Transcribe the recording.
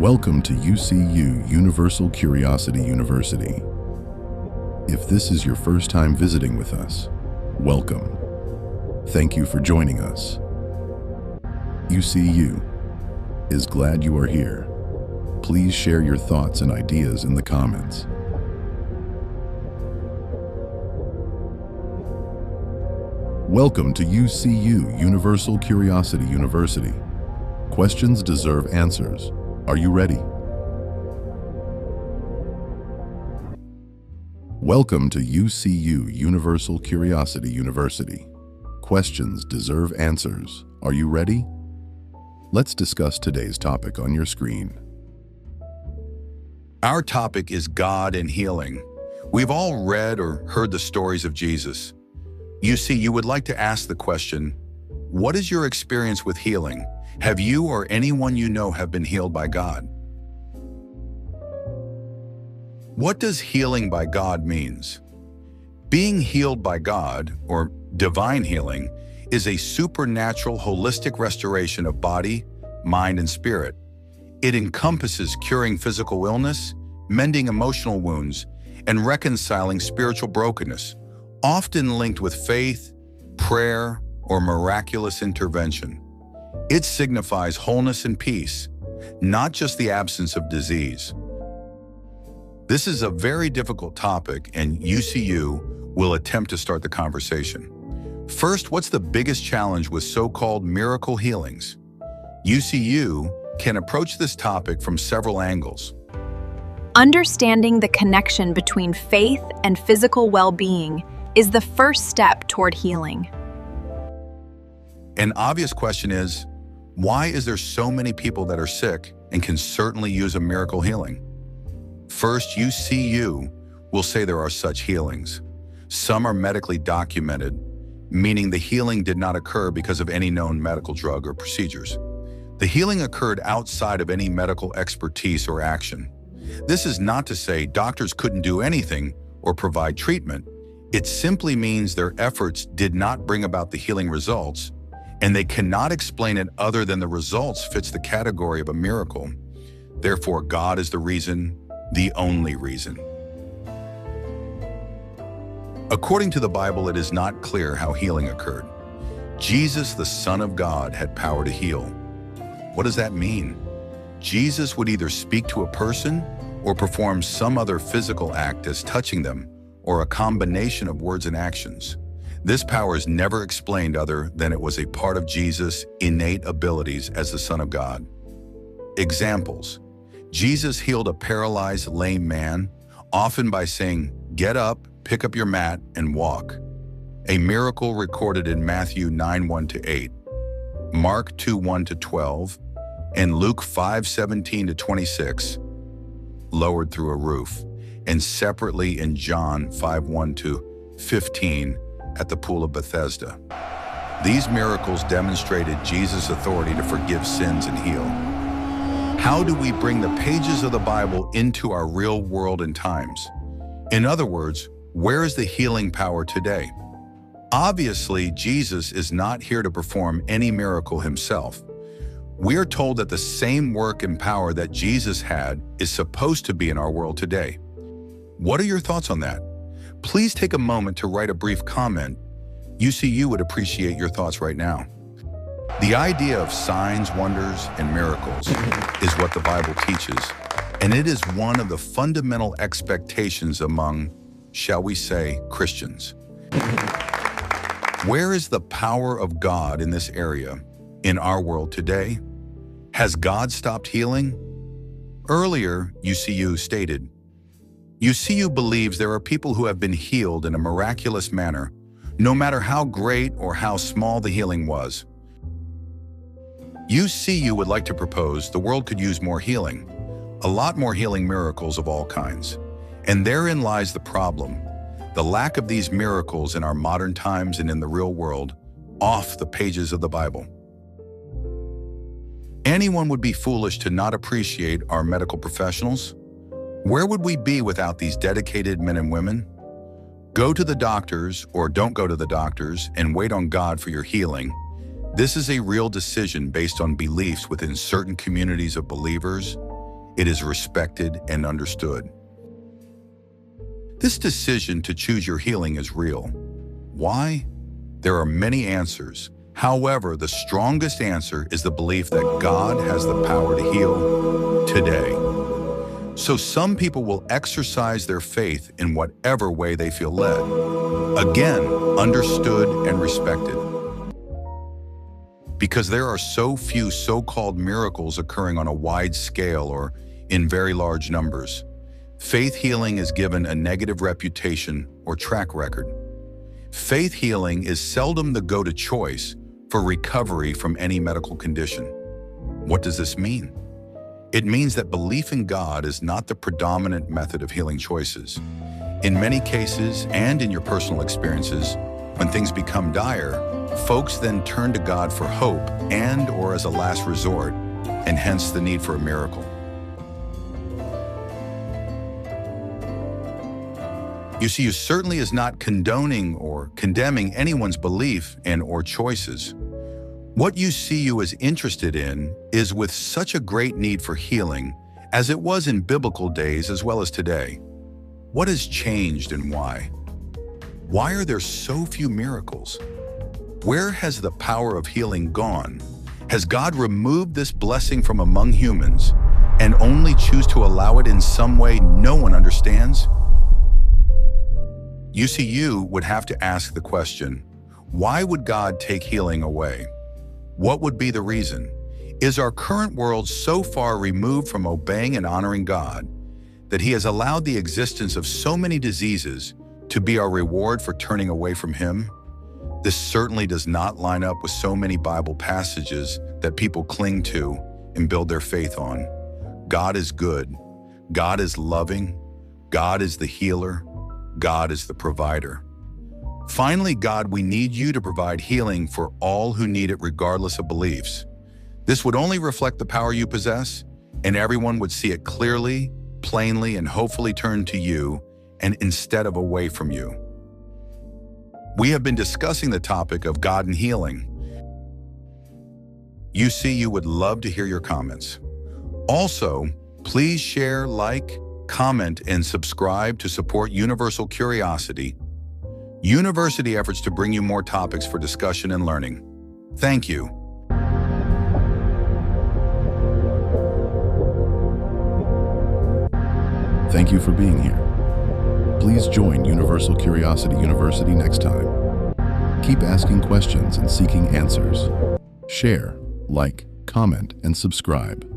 Welcome to UCU Universal Curiosity University. If this is your first time visiting with us, welcome. Thank you for joining us. UCU is glad you are here. Please share your thoughts and ideas in the comments. Welcome to UCU Universal Curiosity University. Questions deserve answers. Are you ready? Welcome to UCU Universal Curiosity University. Questions deserve answers. Are you ready? Let's discuss today's topic on your screen. Our topic is God and healing. We've all read or heard the stories of Jesus. You would like to ask the question, what is your experience with healing? Have you or anyone you know have been healed by God? What does healing by God means? Being healed by God, or divine healing, is a supernatural holistic restoration of body, mind, and spirit. It encompasses curing physical illness, mending emotional wounds, and reconciling spiritual brokenness, often linked with faith, prayer, or miraculous intervention. It signifies wholeness and peace, not just the absence of disease. This is a very difficult topic, and UCU will attempt to start the conversation. First, what's the biggest challenge with so-called miracle healings? UCU can approach this topic from several angles. Understanding the connection between faith and physical well-being is the first step toward healing. An obvious question is, why is there so many people that are sick and can certainly use a miracle healing? First, UCU will say there are such healings. Some are medically documented, meaning the healing did not occur because of any known medical drug or procedures. The healing occurred outside of any medical expertise or action. This is not to say doctors couldn't do anything or provide treatment. It simply means their efforts did not bring about the healing results, and they cannot explain it other than the results fits the category of a miracle. Therefore, God is the reason, the only reason. According to the Bible, it is not clear how healing occurred. Jesus, the Son of God, had power to heal. What does that mean? Jesus would either speak to a person or perform some other physical act as touching them, or a combination of words and actions. This power is never explained other than it was a part of Jesus' innate abilities as the Son of God. Examples: Jesus healed a paralyzed lame man, often by saying, "Get up, pick up your mat, and walk." A miracle recorded in Matthew 9:1-8, Mark 2:1-12, and Luke 5:17-26, lowered through a roof, and separately in John 5:1-15 at the Pool of Bethesda. These miracles demonstrated Jesus' authority to forgive sins and heal. How do we bring the pages of the Bible into our real world and times? In other words, where is the healing power today? Obviously, Jesus is not here to perform any miracle himself. We are told that the same work and power that Jesus had is supposed to be in our world today. What are your thoughts on that? Please take a moment to write a brief comment. UCU would appreciate your thoughts right now. The idea of signs, wonders, and miracles is what the Bible teaches, and it is one of the fundamental expectations among, shall we say, Christians. Where is the power of God in this area, in our world today? Has God stopped healing? Earlier, UCU stated, UCU believes there are people who have been healed in a miraculous manner, no matter how great or how small the healing was. UCU would like to propose the world could use more healing, a lot more healing miracles of all kinds. And therein lies the problem, the lack of these miracles in our modern times and in the real world, off the pages of the Bible. Anyone would be foolish to not appreciate our medical professionals. Where would we be without these dedicated men and women? Go to the doctors or don't go to the doctors and wait on God for your healing. This is a real decision based on beliefs within certain communities of believers, it is respected and understood. This decision to choose your healing is real. Why? There are many answers. However, the strongest answer is the belief that God has the power to heal today. So some people will exercise their faith in whatever way they feel led. Again, understood and respected. Because there are so few so-called miracles occurring on a wide scale or in very large numbers, faith healing is given a negative reputation or track record. Faith healing is seldom the go-to choice for recovery from any medical condition. What does this mean? It means that belief in God is not the predominant method of healing choices. In many cases, and in your personal experiences, when things become dire, folks then turn to God for hope and/or as a last resort, and hence the need for a miracle. UCU certainly is not condoning or condemning anyone's belief and/or choices. What UCU is interested in is with such a great need for healing, as it was in biblical days as well as today. What has changed and why? Why are there so few miracles? Where has the power of healing gone? Has God removed this blessing from among humans and only choose to allow it in some way no one understands? UCU would have to ask the question, why would God take healing away? What would be the reason? Is our current world so far removed from obeying and honoring God that He has allowed the existence of so many diseases to be our reward for turning away from Him? This certainly does not line up with so many Bible passages that people cling to and build their faith on. God is good. God is loving. God is the healer. God is the provider. Finally, God, we need you to provide healing for all who need it regardless of beliefs. This would only reflect the power you possess, and everyone would see it clearly, plainly, and hopefully turn to you and instead of away from you. We have been discussing the topic of God and healing. UCU would love to hear your comments. Also, please share, like, comment, and subscribe to support Universal Curiosity, university efforts to bring you more topics for discussion and learning. Thank you. Thank you for being here. Please join Universal Curiosity University next time. Keep asking questions and seeking answers. Share, like, comment, and subscribe.